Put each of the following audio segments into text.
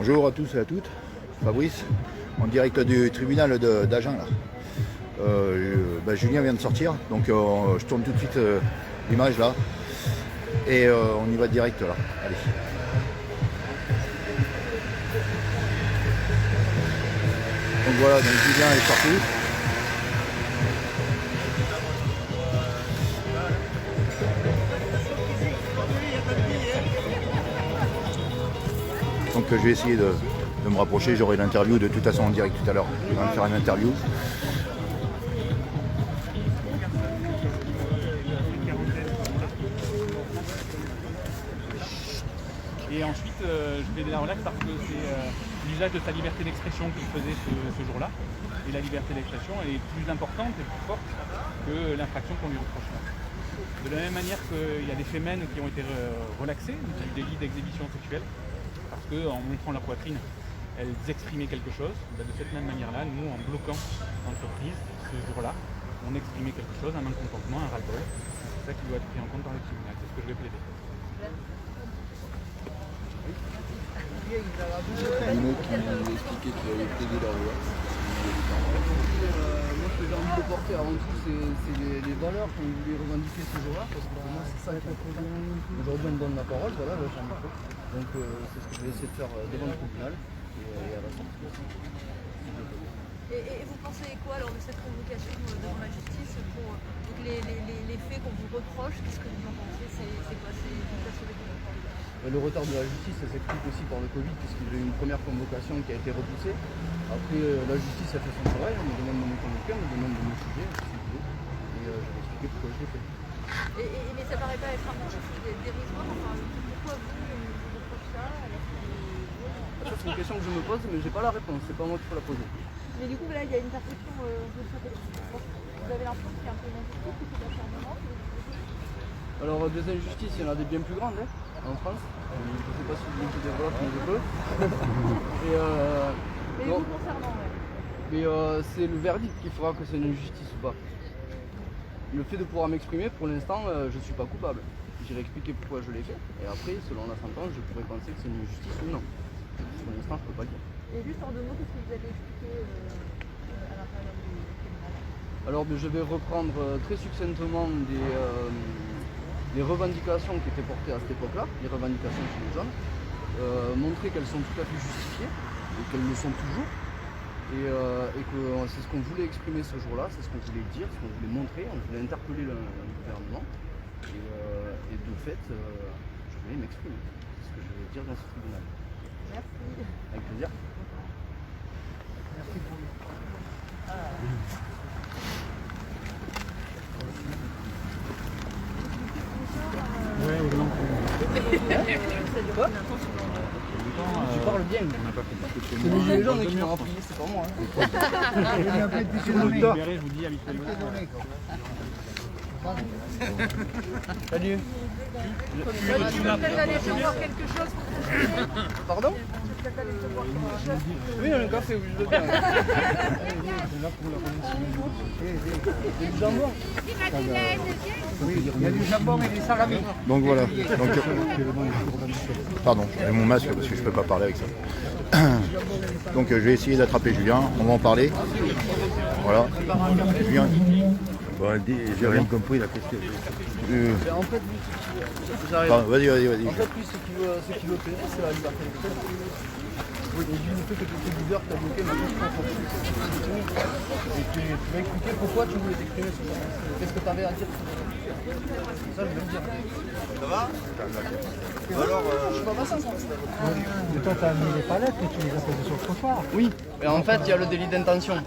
Bonjour à tous et à toutes, Fabrice, en direct du tribunal d'Agen là. Julien vient de sortir, donc je tourne tout de suite l'image là et on y va direct là. Allez. Donc voilà, donc Julien est sorti. Donc je vais essayer de me rapprocher, j'aurai l'interview de toute façon en direct tout à l'heure. Il va me faire une interview. Et ensuite, je vais la relax parce que c'est l'usage de sa liberté d'expression qu'il faisait ce jour-là. Et la liberté d'expression, elle est plus importante et plus forte que l'infraction qu'on lui reproche. De la même manière qu'il y a des fémènes qui ont été relaxées du délit d'exhibition sexuelle, parce qu'en montrant leur poitrine, elles exprimaient quelque chose. De cette même manière-là, nous, en bloquant l'entreprise, ce jour-là, on exprimait quelque chose, un mécontentement, un ras-le-bol. C'est ça qui doit être pris en compte dans le tribunal, c'est ce que je vais plaider. Une autre qui expliquait qu'il avait plaidé la loi. Moi, ce que j'ai envie de porter avant tout, c'est les valeurs qu'on voulait revendiquer ce jour-là, parce que pour moi, c'est ça qui est important. Aujourd'hui, on me donne la parole, voilà, là, j'en ai fait. Donc, c'est ce que je vais essayer de faire devant le tribunal et à la sortie. Et vous pensez quoi alors de cette convocation devant la justice pour les faits qu'on vous reproche? Qu'est-ce que vous en pensez? C'est quoi? C'est une place de le retard de la justice, ça s'explique aussi par le Covid, puisqu'il y a eu une première convocation qui a été repoussée. Après, la justice a fait son travail, on me demande de me convoquer, on me demande de me juger, et je vais expliquer pourquoi je l'ai fait. Mais ça paraît pas être un motif dérisoire, enfin, pourquoi vous reprochez ça Ça, c'est une question que je me pose, mais j'ai pas la réponse, c'est pas moi qui peux la poser. Mais du coup, là, il y a une perception de ce côté. Vous avez l'impression qu'il y a un peu d'injustice, que c'est d'acharnement? Alors, des injustices, il y en a des bien plus grandes, en France. Je ne sais pas si je développe, mais je peux. Mais vous concernant, ouais. Mais c'est le verdict qui fera que c'est une injustice ou pas. Le fait de pouvoir m'exprimer, pour l'instant, je ne suis pas coupable. J'irai expliquer pourquoi je l'ai fait. Et après, selon la sentence, je pourrais penser que c'est une injustice ou non. Pour l'instant, je ne peux pas le dire. Et juste en deux mots, qu'est-ce que vous avez expliqué à l'intérieur du tribunal? Alors, je vais reprendre très succinctement les revendications qui étaient portées à cette époque-là, les revendications chez les jeunes, montrer qu'elles sont tout à fait justifiées et qu'elles le sont toujours, et que c'est ce qu'on voulait exprimer ce jour-là, c'est ce qu'on voulait dire, ce qu'on voulait montrer, on voulait interpeller le gouvernement, et de fait, je voulais m'exprimer. C'est ce que je vais dire dans ce tribunal. Merci. Avec plaisir. Merci pour Ouais, ou non. Quoi? Tu parles bien. On n'a pas fait beaucoup de C'est les gens qui m'ont appris, c'est pas moi. Si vous me libérez, je vous dis habituellement. Salut. Tu vas peut-être aller te voir quelque chose. Pardon? Tu vas peut-être aller te voir quelque chose. Oui, un café, oui, je veux bien. Il y a du jambon. Oui, il y a du jambon et des salamis. Donc voilà. Pardon, j'ai mon masque parce que je peux pas parler avec ça. Donc je vais essayer d'attraper Julien, on va en parler. Voilà. Julien. Bon, j'ai rien compris la question. En fait, lui, j'arrive. Vas-y. En fait, lui, ce qu'il veut plaider, c'est la liberté d'expression. Oui, et du fait que tu es leader, tu as bloqué ma question. Et tu vas expliquer pourquoi tu voulais t'exprimer ce jour-là. Qu'est-ce que tu avais à dire? Ça, je vais le dire. Ça va? Alors, Je suis pas passé ensemble. Mais toi, t'as mis les palettes et tu les as posées sur le trottoir. Oui, mais en fait, il y a le délit d'intention.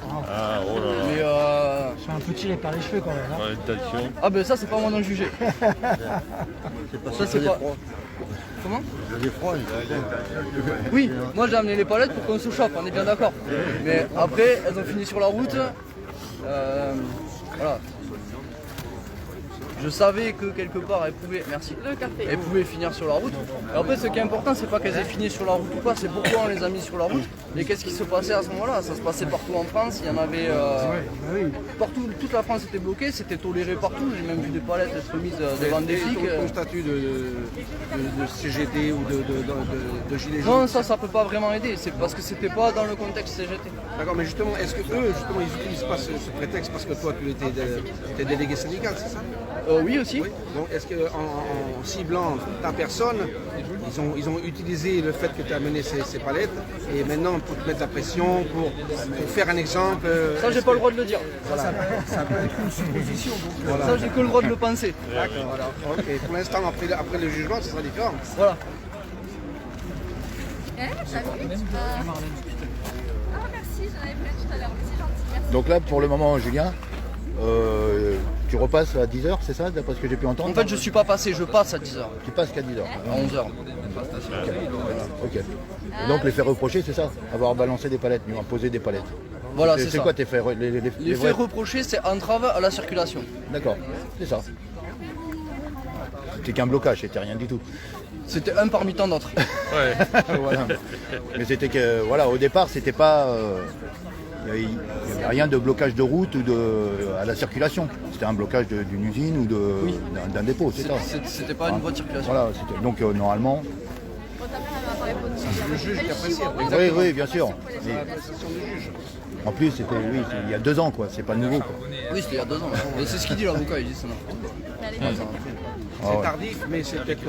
ah, oh là là. Mais C'est un peu tiré par les cheveux quand même. Hein. Attention. ah ben ça, c'est pas moi d'en juger. Ça, c'est pas... Comment? J'ai froid. Oui, moi j'ai amené les palettes pour qu'on se chope, on est bien d'accord. Mais après, elles ont fini sur la route. Voilà. Je savais que quelque part elles pouvaient, merci, elles pouvaient finir sur la route. Et après ce qui est important c'est pas qu'elles aient fini sur la route ou pas, c'est pourquoi on les a mis sur la route. Et qu'est-ce qui se passait à ce moment-là? Ça se passait partout en France, il y en avait partout, toute la France était bloquée, c'était toléré partout. J'ai même vu des palettes être mises devant des flics. Ton statut de CGT ou de gilet jaune? Non, ça peut pas vraiment aider, c'est parce que c'était pas dans le contexte CGT. D'accord, mais justement, est-ce que eux, justement, ils n'utilisent pas ce prétexte parce que toi, tu étais délégué syndical, c'est ça? Oui aussi. Oui. Donc, est-ce qu'en ciblant ta personne, ils ont utilisé le fait que tu as mené ces palettes et maintenant pour te mettre la pression, pour faire un exemple? Ça, j'ai pas le droit de le dire. Voilà. Ça peut être une supposition. Voilà. Ça, j'ai que le droit de le penser. D'accord. Voilà. Ok. Pour l'instant, après le jugement, ce sera différent. Voilà. T'as vu Ah merci, j'en avais plein tout à l'heure, c'est gentil, merci. Donc là, pour le moment, Julien, tu repasses à 10h, c'est ça, d'après ce que j'ai pu entendre? En fait, je suis pas passé, je passe à 10h. Tu passes qu'à 10h. À 11h. Ok. Et donc les faits reprochés, c'est ça? Avoir balancé des palettes, poser des palettes. Voilà, c'est C'est ça. quoi tes faits? Les faits reprochés, c'est entrave à la circulation. D'accord, c'est ça. C'était qu'un blocage, c'était rien du tout. C'était un parmi tant d'autres. Voilà. Mais c'était que, voilà, au départ, c'était pas. Il n'y avait rien de blocage de route ou à la circulation. C'était un blocage d'une usine ou d'un dépôt, c'est ça. C'était pas une voie de circulation. Voilà, donc normalement. C'est le juge qui apprécie. Oui, oui, bien sûr. En plus, c'était il y a 2 ans, quoi. C'est pas nouveau, quoi. Oui, c'était il y a 2 ans. Et c'est ce qu'il dit l'avocat, il dit ça. C'est tardif, mais c'est peut-être.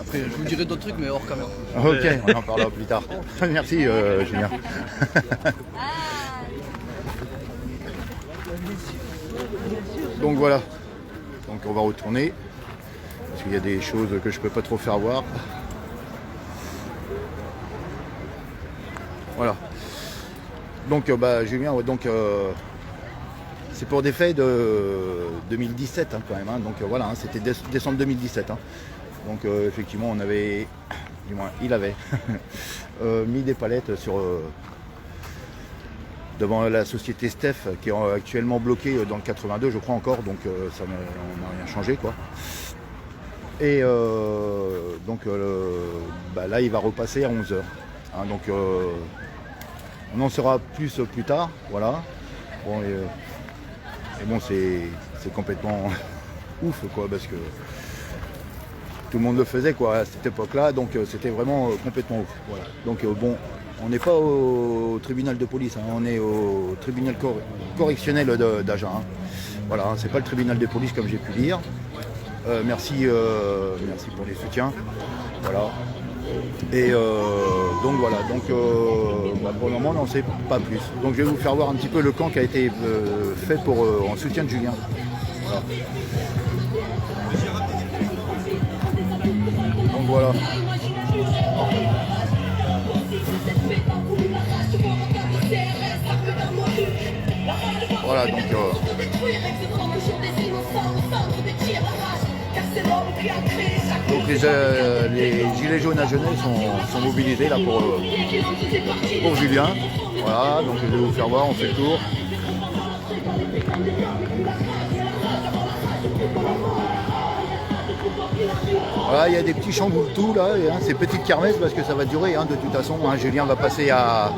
Après, je vous dirai d'autres trucs, mais hors caméra. Ok, on en parlera plus tard. Merci, Julien. Donc voilà. Donc on va retourner. Parce qu'il y a des choses que je peux pas trop faire voir. Voilà. Donc Julien, ouais, donc c'est pour des faits de 2017 quand même. Donc voilà, c'était décembre 2017. Donc effectivement, on avait, du moins il avait mis des palettes devant la société Steph qui est actuellement bloquée dans le 82, je crois encore. Donc ça n'a rien changé, quoi. Et donc là, il va repasser à 11h. Donc on en saura plus tard, voilà. Bon, et bon, c'est complètement ouf, quoi, parce que tout le monde le faisait, quoi, à cette époque-là, donc c'était vraiment complètement ouf. Voilà. Donc bon, on n'est pas au tribunal de police, on est au tribunal correctionnel d'Agen. Voilà, c'est pas le tribunal de police comme j'ai pu lire. Merci pour les soutiens. Voilà. Et donc voilà, pour le moment on n'en sait pas plus. Donc je vais vous faire voir un petit peu le camp qui a été fait en soutien de Julien. Voilà. Donc voilà. Voilà donc les gilets jaunes à Genève sont mobilisés là pour Julien. Voilà, donc je vais vous faire voir, on fait le tour. Voilà, il y a des petits chamboule-tout là, c'est petite kermesse parce que ça va durer de toute façon. Julien va passer à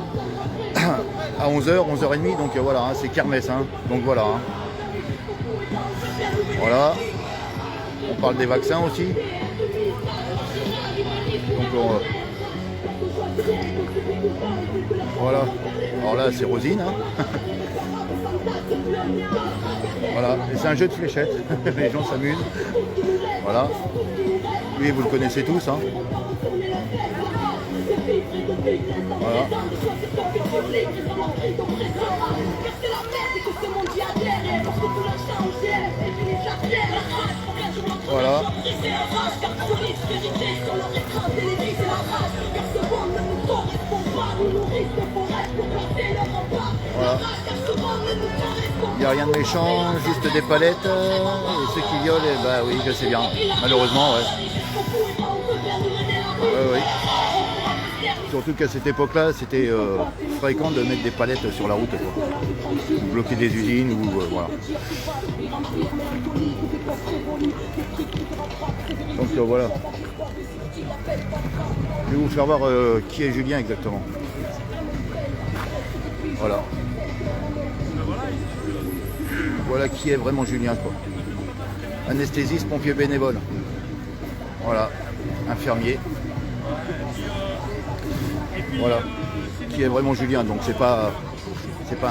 11h, 11h30, donc voilà, c'est kermesse. Donc voilà. Voilà. On parle des vaccins aussi. Donc voilà. Alors là c'est Rosine. Voilà. Et c'est un jeu de fléchettes. Les gens s'amusent. Voilà. Lui vous le connaissez tous. Voilà. Voilà. Voilà. Il n'y a rien de méchant, juste des palettes. Et ceux qui violent, oui, je sais bien. Malheureusement, ouais. Oui. Surtout qu'à cette époque-là, c'était fréquent de mettre des palettes sur la route, quoi. Ou bloquer des usines, ou voilà. Donc voilà. Je vais vous faire voir qui est Julien exactement. Voilà. Voilà qui est vraiment Julien, quoi. Anesthésiste, pompier bénévole. Voilà, infirmier. Voilà, qui est vraiment Julien. Donc c'est pas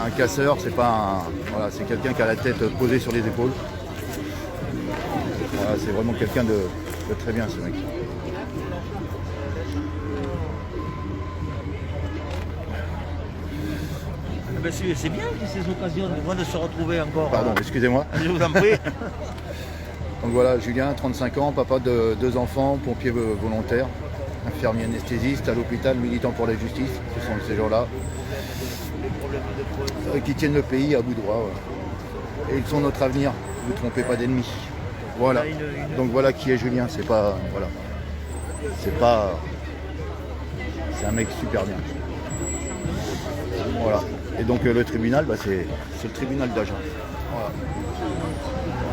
un casseur, c'est pas un. Voilà, c'est quelqu'un qui a la tête posée sur les épaules. Voilà, c'est vraiment quelqu'un de très bien, ce mec. Ben c'est bien ces occasions de se retrouver encore. Pardon, excusez-moi. Je vous en prie. Donc voilà, Julien, 35 ans, papa de 2 enfants, pompier volontaire, infirmier anesthésiste à l'hôpital, militant pour la justice. Ce sont ces gens-là qui tiennent le pays à bout de bras. Voilà. Et ils sont notre avenir. Ne vous trompez pas d'ennemis. Voilà. Donc voilà qui est Julien. C'est pas. Voilà. C'est un mec super bien. Voilà. Et donc le tribunal, bah, c'est le tribunal d'Agen. Voilà.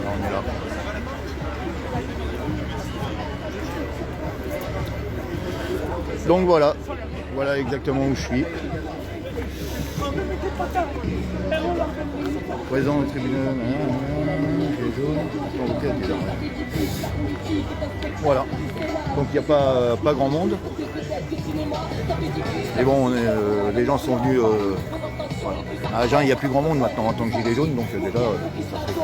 Voilà, on est là. Donc voilà exactement où je suis. Présent au tribunal. Voilà. Donc il n'y a pas grand monde. Et bon, les gens sont venus. Voilà. À Agen, il n'y a plus grand monde maintenant en tant que gilet jaune, donc déjà ça fait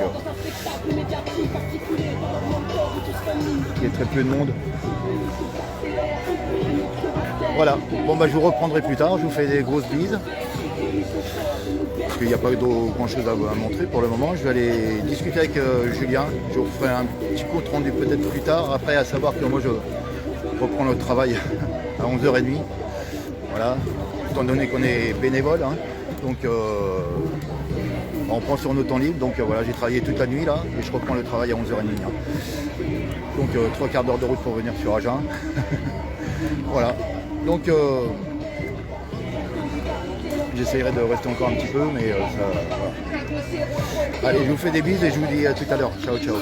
qu'il y a très peu de monde. Voilà, bon bah je vous reprendrai plus tard, je vous fais des grosses bises. Parce qu'il n'y a pas grand chose à montrer pour le moment. Je vais aller discuter avec Julien. Je vous ferai un petit compte rendu peut-être plus tard. Après, à savoir que moi je reprends le travail à 11h30. Voilà, étant donné qu'on est bénévole. Hein. Donc on prend sur nos temps libres. Donc voilà, j'ai travaillé toute la nuit là et je reprends le travail à 11h30. Hein. Donc 3 quarts d'heure de route pour venir sur Agen. Voilà. Donc j'essaierai de rester encore un petit peu, mais ça. Voilà. Allez, je vous fais des bises et je vous dis à tout à l'heure. Ciao, ciao.